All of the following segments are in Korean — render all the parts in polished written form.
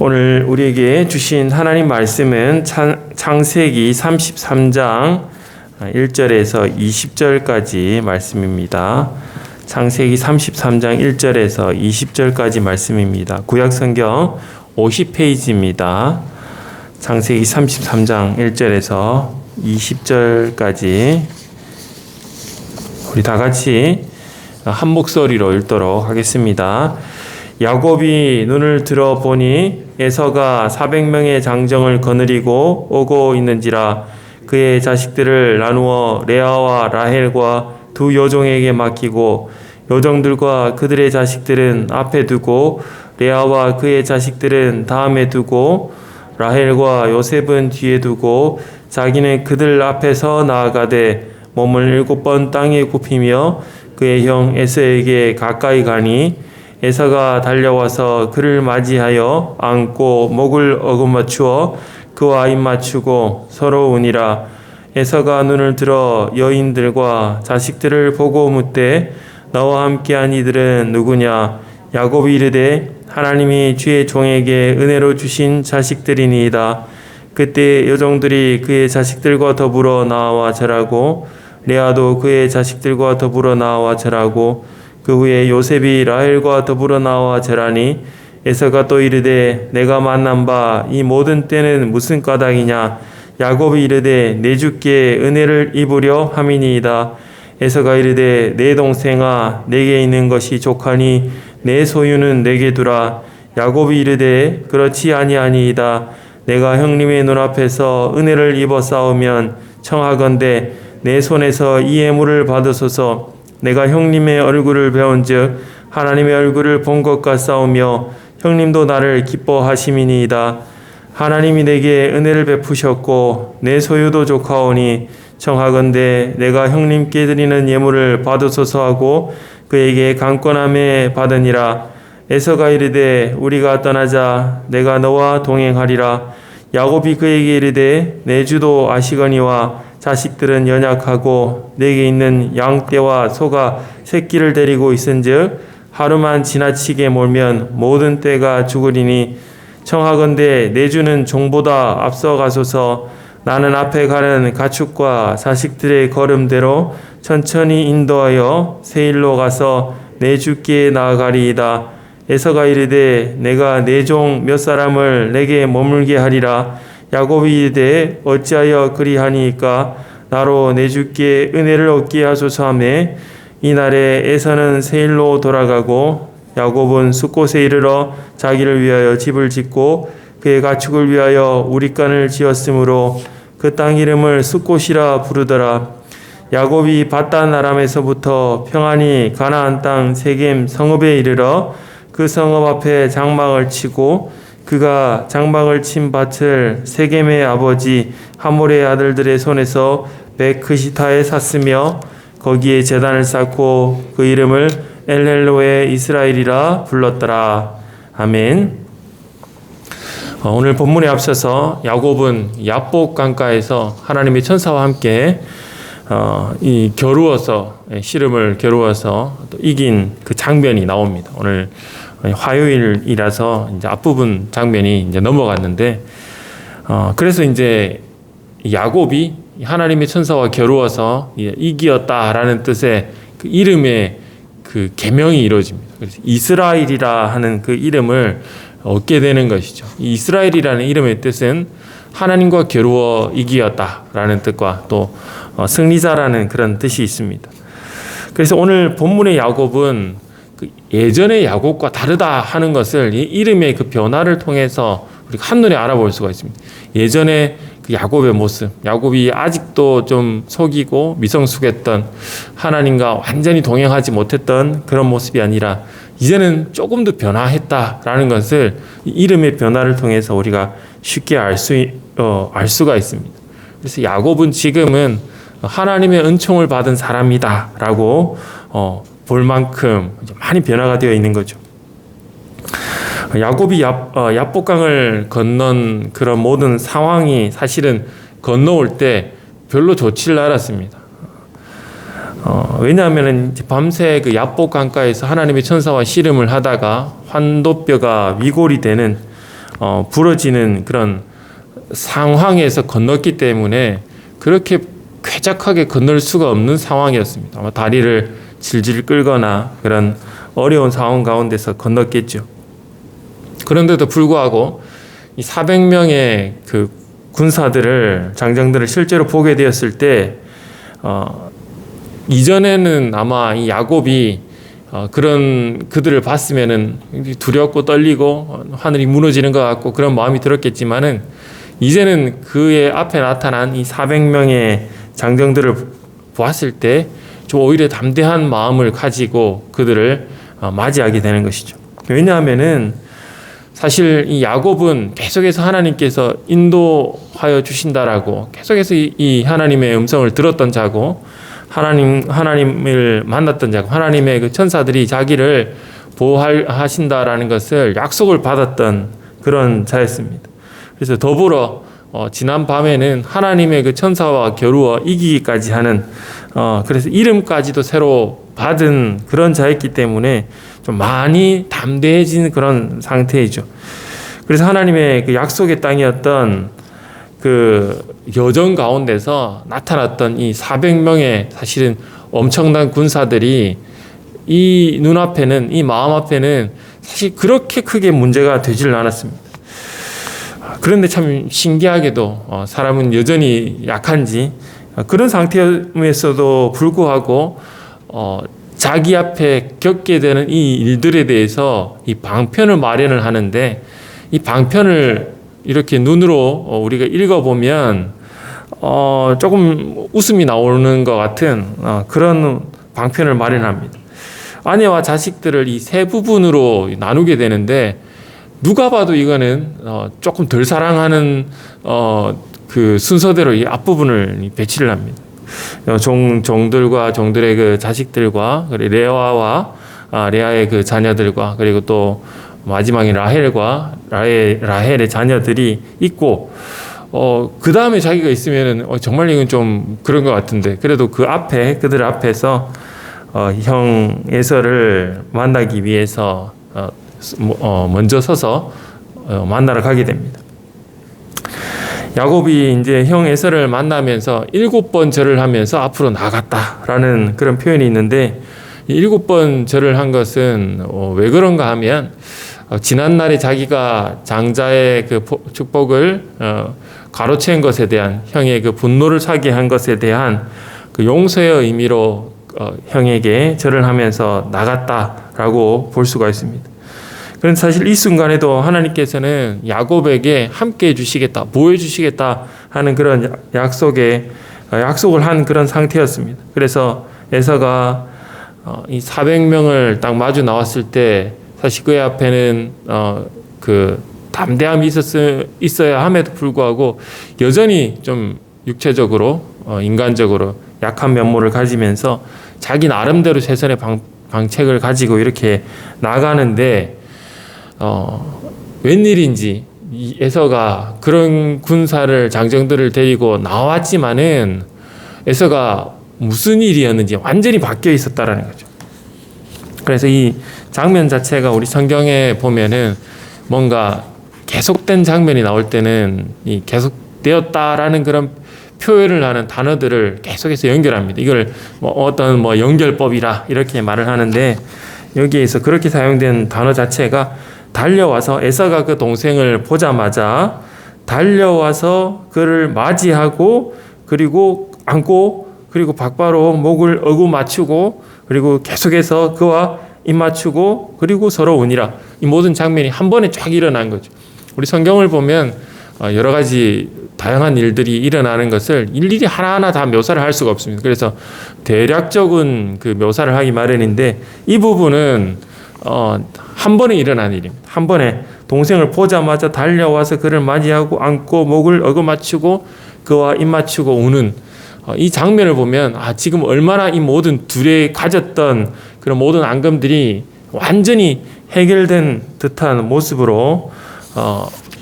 오늘 우리에게 주신 하나님 말씀은 창세기 33장 1절에서 20절까지 말씀입니다. 창세기 33장 1절에서 20절까지 말씀입니다. 구약성경 50페이지입니다. 창세기 33장 1절에서 20절까지 우리 다 같이 한 목소리로 읽도록 하겠습니다. 야곱이 눈을 들어 보니 에서가 400명의 장정을 거느리고 오고 있는지라 그의 자식들을 나누어 레아와 라헬과 두 여종에게 맡기고 여종들과 그들의 자식들은 앞에 두고 레아와 그의 자식들은 다음에 두고 라헬과 요셉은 뒤에 두고 자기는 그들 앞에서 나아가되 몸을 7번 땅에 굽히며 그의 형 에서에게 가까이 가니 에서가 달려와서 그를 맞이하여 안고 목을 어루맞추어 그와 입맞추고 서로 우니라. 에서가 눈을 들어 여인들과 자식들을 보고 묻되 너와 함께한 이들은 누구냐? 야곱이 이르되 하나님이 주의 종에게 은혜로 주신 자식들이니이다. 그때 여종들이 그의 자식들과 더불어 나와 절하고 레아도 그의 자식들과 더불어 나와 절하고 그 후에 요셉이 라헬과 더불어 나와 절하니 에서가 또 이르되 내가 만난 바 이 모든 때는 무슨 까닭이냐? 야곱이 이르되 내 주께 은혜를 입으려 함이니이다. 에서가 이르되 내 동생아 내게 있는 것이 족하니 내 소유는 내게 두라. 야곱이 이르되 그렇지 아니하니이다. 내가 형님의 눈앞에서 은혜를 입어 싸우면 청하건대 내 손에서 이 예물을 받으소서. 내가 형님의 얼굴을 배운즉 하나님의 얼굴을 본 것과 싸우며 형님도 나를 기뻐하심이니이다. 하나님이 내게 은혜를 베푸셨고 내 소유도 족하오니 청하건대 내가 형님께 드리는 예물을 받으소서 하고 그에게 강권함에 받으니라. 에서가 이르되 우리가 떠나자. 내가 너와 동행하리라. 야곱이 그에게 이르되 내 주도 아시거니와 자식들은 연약하고 내게 있는 양떼와 소가 새끼를 데리고 있은즉 하루만 지나치게 몰면 모든 떼가 죽으리니 청하건대 내 주는 종보다 앞서 가소서. 나는 앞에 가는 가축과 자식들의 걸음대로 천천히 인도하여 세일로 가서 내 주께 나아가리이다. 에서가 이르되 내가 내 종 몇 사람을 내게 머물게 하리라. 야곱이 이르되 어찌하여 그리하니이까? 나로 내 주께 은혜를 얻게 하소서 하며 이날에 에서는 세일로 돌아가고 야곱은 숫곳에 이르러 자기를 위하여 집을 짓고 그의 가축을 위하여 우릿간을 지었으므로 그 땅 이름을 숫곳이라 부르더라. 야곱이 밧단 아람에서부터 평안히 가나안 땅 세겜 성읍에 이르러 그 성읍 앞에 장막을 치고 그가 장막을 친 밭을 세겜의 아버지 하몰의 아들들의 손에서 베크시타에 샀으며 거기에 제단을 쌓고 그 이름을 엘렐로에 이스라엘이라 불렀더라. 아멘. 오늘 본문에 앞서서 야곱은 야복 강가에서 하나님의 천사와 함께 겨루어서 씨름을 겨루어서 또 이긴 그 장면이 나옵니다. 오늘 화요일이라서 이제 앞부분 장면이 이제 넘어갔는데 그래서 이제 야곱이 하나님의 천사와 겨루어서 이기었다라는 뜻의 그 이름의 그 계명이 이루어집니다. 그래서 이스라엘이라 하는 그 이름을 얻게 되는 것이죠. 이 이스라엘이라는 이름의 뜻은 하나님과 겨루어 이기었다라는 뜻과 또 승리자라는 그런 뜻이 있습니다. 그래서 오늘 본문의 야곱은 그 예전의 야곱과 다르다 하는 것을 이 이름의 그 변화를 통해서 우리가 한눈에 알아볼 수가 있습니다. 예전에 그 야곱의 모습, 야곱이 아직도 좀 속이고 미성숙했던 하나님과 완전히 동행하지 못했던 그런 모습이 아니라 이제는 조금 더 변화했다라는 것을 이름의 변화를 통해서 우리가 쉽게 알 수가 있습니다. 그래서 야곱은 지금은 하나님의 은총을 받은 사람이다라고 볼 만큼 많이 변화가 되어 있는 거죠. 야곱이 야복강을 건넌 그런 모든 상황이 사실은 건너올 때 별로 좋지를 않았습니다. 왜냐하면 밤새 그 야복 강가에서 하나님의 천사와 씨름을 하다가 환도뼈가 위골이 되는 부러지는 그런 상황에서 건넜기 때문에 그렇게 쾌적하게 건널 수가 없는 상황이었습니다. 아마 다리를 질질 끌거나 그런 어려운 상황 가운데서 건넜겠죠. 그런데도 불구하고 이 400명의 그 군사들을, 장정들을 실제로 보게 되었을 때 이전에는 아마 이 야곱이 그런 그들을 봤으면은 두렵고 떨리고 하늘이 무너지는 것 같고 그런 마음이 들었겠지만은, 이제는 그의 앞에 나타난 이 400명의 장정들을 보았을 때 좀 오히려 담대한 마음을 가지고 그들을 맞이하게 되는 것이죠. 왜냐하면은 사실 이 야곱은 계속해서 하나님께서 인도하여 주신다라고 계속해서 이 하나님의 음성을 들었던 자고, 하나님을 만났던 자고, 하나님의 그 천사들이 자기를 보호하신다라는 것을 약속을 받았던 그런 자였습니다. 그래서 더불어 지난 밤에는 하나님의 그 천사와 겨루어 이기기까지 하는 그래서 이름까지도 새로 받은 그런 자였기 때문에 좀 많이 담대해진 그런 상태이죠. 그래서 하나님의 그 약속의 땅이었던 그 여정 가운데서 나타났던 이 400명의 사실은 엄청난 군사들이 이 눈앞에는, 이 마음 앞에는 사실 그렇게 크게 문제가 되지를 않았습니다. 그런데 참 신기하게도 사람은 여전히 약한지 그런 상태임에서도 불구하고 자기 앞에 겪게 되는 이 일들에 대해서 이 방편을 마련을 하는데, 이 방편을 이렇게 눈으로 우리가 읽어보면 조금 웃음이 나오는 것 같은 그런 방편을 마련합니다. 아내와 자식들을 이 세 부분으로 나누게 되는데, 누가 봐도 이거는 조금 덜 사랑하는 그 순서대로 이 앞부분을 배치를 합니다. 종들과 종들의 그 자식들과, 그리고 레아와 레아의 그 자녀들과, 그리고 또 마지막에 라헬과 라헬의 자녀들이 있고, 그 다음에 자기가 있으면은 정말 이건 좀 그런 것 같은데, 그래도 그 앞에, 그들 앞에서 형 에서를 만나기 위해서 먼저 서서 만나러 가게 됩니다. 야곱이 이제 형 에서를 만나면서 7번 절을 하면서 앞으로 나갔다라는 그런 표현이 있는데, 7번 절을 한 것은 왜 그런가 하면, 지난날에 자기가 장자의 그 축복을 가로챈 것에 대한, 형의 그 분노를 사게 한 것에 대한 그 용서의 의미로 형에게 절을 하면서 나갔다라고 볼 수가 있습니다. 그런데 사실 이 순간에도 하나님께서는 야곱에게 함께 해주시겠다, 보호해주시겠다 하는 그런 약속을 한 그런 상태였습니다. 그래서 에서가 이 400명을 딱 마주 나왔을 때 사실 그의 앞에는 그 담대함이 있어야 함에도 불구하고 여전히 좀 육체적으로 인간적으로 약한 면모를 가지면서 자기 나름대로 최선의 방책을 가지고 이렇게 나가는데, 웬일인지 이 에서가 그런 군사를, 장정들을 데리고 나왔지만은 에서가 무슨 일이었는지 완전히 바뀌어 있었다라는 거죠. 그래서 이 장면 자체가 우리 성경에 보면은 뭔가 계속된 장면이 나올 때는 이 계속되었다라는 그런 표현을 하는 단어들을 계속해서 연결합니다. 이걸 어떤 연결법이라 이렇게 말을 하는데, 여기에서 그렇게 사용된 단어 자체가 달려와서, 에서가 그 동생을 보자마자 달려와서 그를 맞이하고, 그리고 안고, 그리고 박바로 목을 어구 맞추고, 그리고 계속해서 그와 입 맞추고, 그리고 서로 우니라. 이 모든 장면이 한 번에 쫙 일어난 거죠. 우리 성경을 보면 여러 가지 다양한 일들이 일어나는 것을 일일이 하나하나 다 묘사를 할 수가 없습니다. 그래서 대략적인 그 묘사를 하기 마련인데, 이 부분은 한 번에 일어난 일입니다. 한 번에 동생을 보자마자 달려와서 그를 맞이하고 안고 목을 어루맞추고 그와 입 맞추고 우는 이 장면을 보면, 지금 얼마나 이 모든 둘이 가졌던 그런 모든 앙금들이 완전히 해결된 듯한 모습으로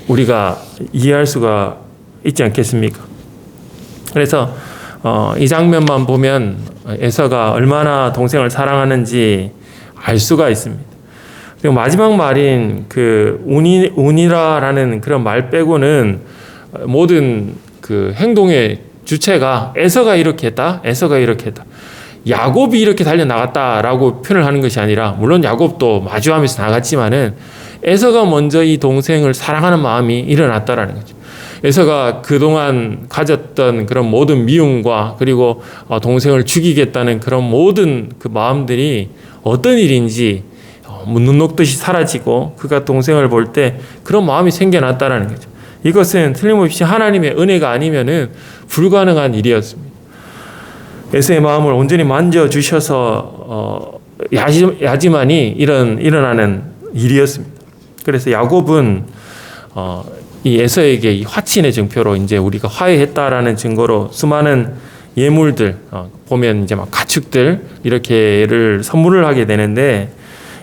우리가 이해할 수가 있지 않겠습니까? 그래서 이 장면만 보면 에서가 얼마나 동생을 사랑하는지 알 수가 있습니다. 그리고 마지막 말인 그 운이라라는 그런 말 빼고는 모든 그 행동의 주체가 에서가 이렇게 했다, 에서가 이렇게 했다. 야곱이 이렇게 달려나갔다라고 표현을 하는 것이 아니라, 물론 야곱도 마주하면서 나갔지만은 에서가 먼저 이 동생을 사랑하는 마음이 일어났다라는 거죠. 에서가 그동안 가졌던 그런 모든 미움과 그리고 동생을 죽이겠다는 그런 모든 그 마음들이 어떤 일인지 눈 녹듯이 사라지고 그가 동생을 볼 때 그런 마음이 생겨났다라는 거죠. 이것은 틀림없이 하나님의 은혜가 아니면은 불가능한 일이었습니다. 에서의 마음을 온전히 만져주셔서 야지만이 일어나는 일이었습니다. 그래서 야곱은 이 에서에게 이 화친의 증표로 이제 우리가 화해했다라는 증거로 수많은 예물들 보면 이제 막 가축들 이렇게를 선물을 하게 되는데,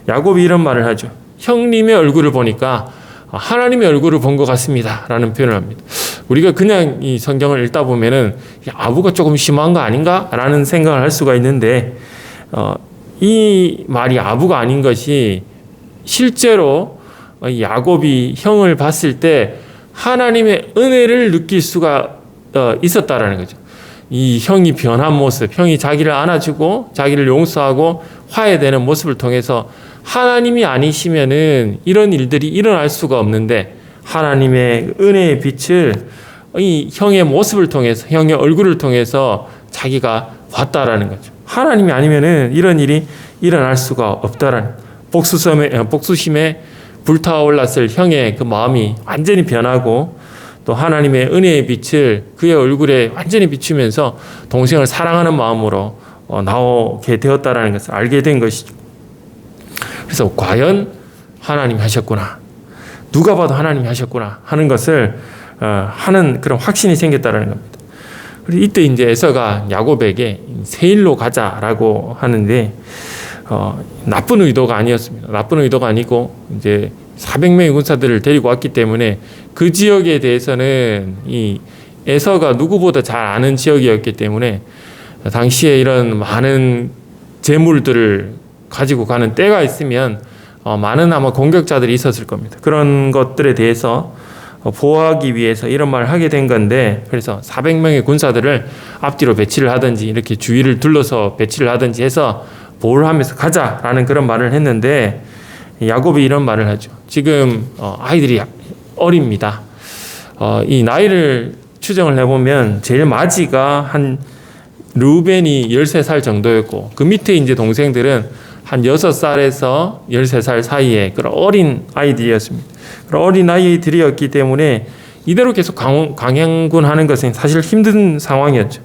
야곱이 이런 말을 하죠. 형님의 얼굴을 보니까 하나님의 얼굴을 본 것 같습니다 라는 표현을 합니다. 우리가 그냥 이 성경을 읽다 보면은 아부가 조금 심한 거 아닌가 라는 생각을 할 수가 있는데, 이 말이 아부가 아닌 것이 실제로 야곱이 형을 봤을 때 하나님의 은혜를 느낄 수가 있었다라는 거죠. 이 형이 변한 모습, 형이 자기를 안아주고 자기를 용서하고 화해되는 모습을 통해서 하나님이 아니시면은 이런 일들이 일어날 수가 없는데, 하나님의 은혜의 빛을 이 형의 모습을 통해서, 형의 얼굴을 통해서 자기가 봤다라는 거죠. 하나님이 아니면은 이런 일이 일어날 수가 없다라는, 복수심에 불타올랐을 형의 그 마음이 완전히 변하고, 또 하나님의 은혜의 빛을 그의 얼굴에 완전히 비추면서 동생을 사랑하는 마음으로 나오게 되었다라는 것을 알게 된 것이죠. 그래서 과연 하나님이 하셨구나, 누가 봐도 하나님이 하셨구나 하는 것을 하는 그런 확신이 생겼다라는 겁니다. 그리고 이때 이제 에서가 야곱에게 세일로 가자라고 하는데, 나쁜 의도가 아니었습니다. 나쁜 의도가 아니고 이제 400명의 군사들을 데리고 왔기 때문에 그 지역에 대해서는 이 에서가 누구보다 잘 아는 지역이었기 때문에 당시에 이런 많은 재물들을 가지고 가는 때가 있으면 많은 아마 공격자들이 있었을 겁니다. 그런 것들에 대해서 보호하기 위해서 이런 말을 하게 된 건데, 그래서 400명의 군사들을 앞뒤로 배치를 하든지 이렇게 주위를 둘러서 배치를 하든지 해서 보호를 하면서 가자라는 그런 말을 했는데, 야곱이 이런 말을 하죠. 지금 아이들이 어립니다. 이 나이를 추정을 해보면 제일 마지가 한 르우벤이 13살 정도였고, 그 밑에 이제 동생들은 한 6살에서 13살 사이에 그런 어린 아이들이었습니다. 그런 어린 아이들이었기 때문에 이대로 계속 강행군하는 것은 사실 힘든 상황이었죠.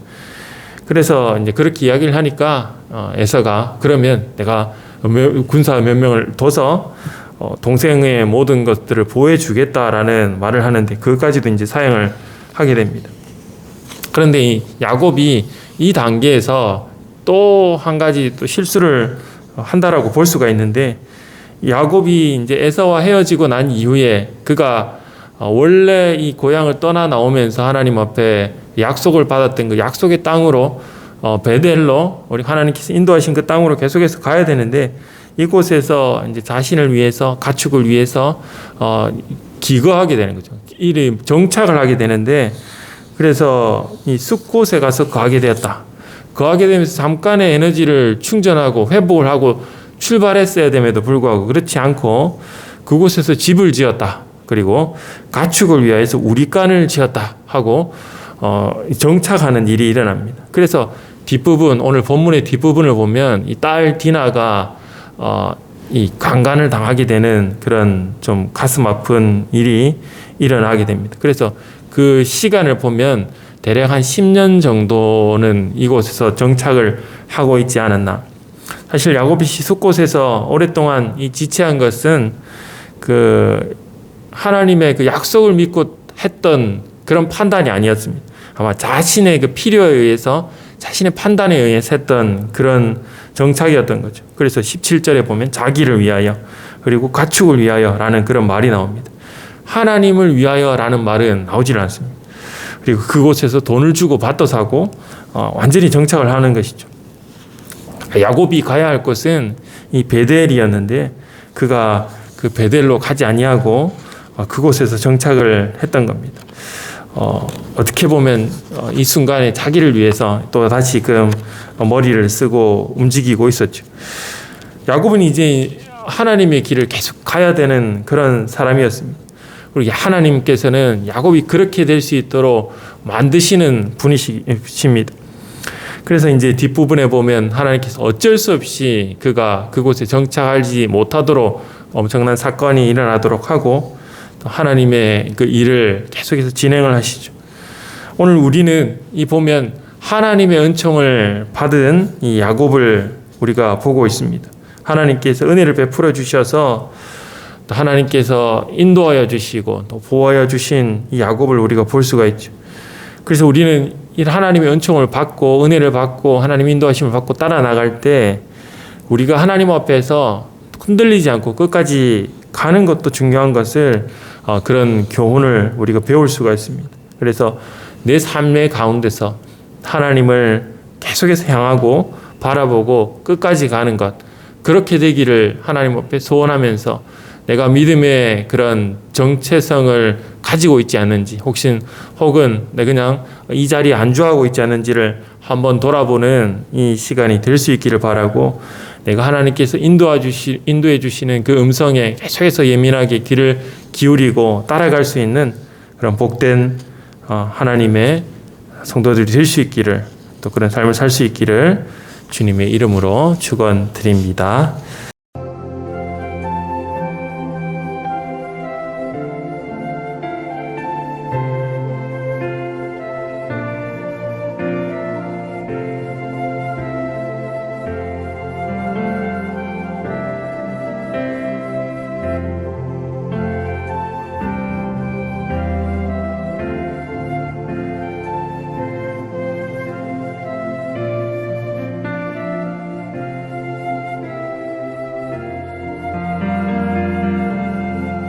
그래서 이제 그렇게 이야기를 하니까 에서가 그러면 내가 군사 몇 명을 둬서 동생의 모든 것들을 보호해 주겠다라는 말을 하는데, 그것까지도 이제 사용을 하게 됩니다. 그런데 이 야곱이 이 단계에서 또 한 가지 또 실수를 한다라고 볼 수가 있는데, 야곱이 이제 에서와 헤어지고 난 이후에 그가 원래 이 고향을 떠나 나오면서 하나님 앞에 약속을 받았던 그 약속의 땅으로 베델로, 우리 하나님께서 인도하신 그 땅으로 계속해서 가야 되는데, 이곳에서 이제 자신을 위해서, 가축을 위해서 기거하게 되는 거죠. 이 정착을 하게 되는데, 그래서 이 숲곳에 가서 거하게 되었다. 거하게 되면서 잠깐의 에너지를 충전하고 회복을 하고 출발했어야 됨에도 불구하고 그렇지 않고 그곳에서 집을 지었다. 그리고 가축을 위하여서 우리간을 지었다 하고 정착하는 일이 일어납니다. 그래서 뒷부분, 오늘 본문의 뒷부분을 보면 이 딸 디나가 이 강간을 당하게 되는 그런 좀 가슴 아픈 일이 일어나게 됩니다. 그래서 그 시간을 보면 대략 한 10년 정도는 이곳에서 정착을 하고 있지 않았나. 사실 야곱이 숲곳에서 오랫동안 이 지체한 것은 그 하나님의 그 약속을 믿고 했던 그런 판단이 아니었습니다. 아마 자신의 그 필요에 의해서, 자신의 판단에 의해서 했던 그런 정착이었던 거죠. 그래서 17절에 보면 자기를 위하여 그리고 가축을 위하여라는 그런 말이 나옵니다. 하나님을 위하여라는 말은 나오질 않습니다. 그리고 그곳에서 돈을 주고 밭도 사고 완전히 정착을 하는 것이죠. 야곱이 가야 할 곳은 이 베델이었는데, 그가 그 베델로 가지 아니하고 그곳에서 정착을 했던 겁니다. 어떻게 보면 이 순간에 자기를 위해서 또 다시금 머리를 쓰고 움직이고 있었죠. 야곱은 이제 하나님의 길을 계속 가야 되는 그런 사람이었습니다. 그리고 하나님께서는 야곱이 그렇게 될 수 있도록 만드시는 분이십니다. 그래서 이제 뒷부분에 보면 하나님께서 어쩔 수 없이 그가 그곳에 정착하지 못하도록 엄청난 사건이 일어나도록 하고 또 하나님의 그 일을 계속해서 진행을 하시죠. 오늘 우리는 이 보면 하나님의 은총을 받은 이 야곱을 우리가 보고 있습니다. 하나님께서 은혜를 베풀어 주셔서 또 하나님께서 인도하여 주시고 또 보호하여 주신 이 야곱을 우리가 볼 수가 있죠. 그래서 우리는 이 하나님의 은총을 받고 은혜를 받고 하나님 인도하심을 받고 따라 나갈 때 우리가 하나님 앞에서 흔들리지 않고 끝까지 가는 것도 중요한 것을 그런 교훈을 우리가 배울 수가 있습니다. 그래서 내 삶의 가운데서 하나님을 계속해서 향하고 바라보고 끝까지 가는 것, 그렇게 되기를 하나님 앞에 소원하면서 내가 믿음의 그런 정체성을 가지고 있지 않는지, 혹은 내가 그냥 이 자리에 안주하고 있지 않는지를 한번 돌아보는 이 시간이 될 수 있기를 바라고, 내가 하나님께서 인도해 주시는 그 음성에 계속해서 예민하게 귀를 기울이고 따라갈 수 있는 그런 복된 하나님의 성도들이 될 수 있기를, 또 그런 삶을 살 수 있기를 주님의 이름으로 축원드립니다.